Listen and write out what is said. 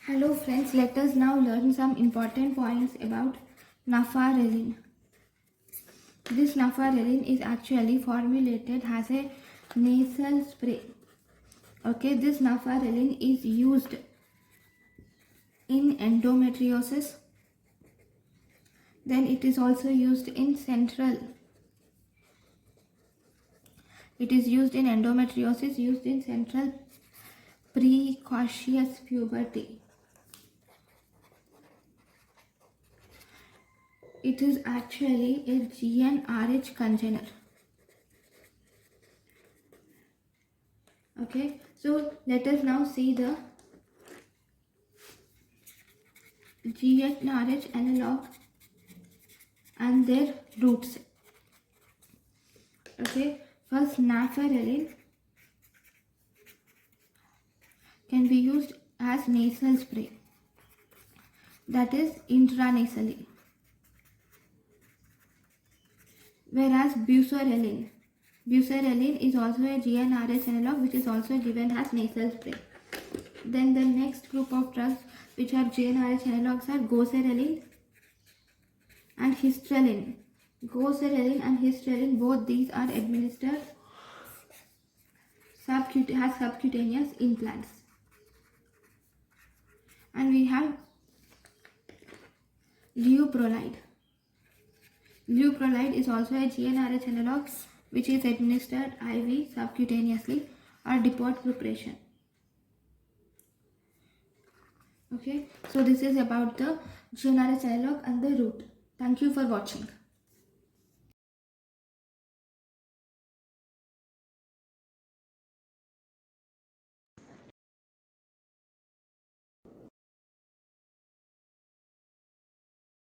Hello friends, let us now learn some important points about nafarelin. This nafarelin is actually formulated as a nasal spray. Okay, this nafarelin is used in endometriosis. Then it is also used in endometriosis, used in central precocious puberty. It is actually a GnRH congener. Okay, so let us now see the GnRH analog and their roots. Okay, first nafarelin can be used as nasal spray, that is intranasally. Whereas buserelin is also a GnRH analog which is also given as nasal spray. Then the next group of drugs which are GnRH analogs are goserelin and hystrelin. Goserelin and hystrelin, both these are administered as subcutaneous implants. And we have leuprolide. Leuprolide is also a GnRH analog which is administered IV subcutaneously or depot preparation. Okay, so this is about the GnRH analog and the root. Thank you for watching.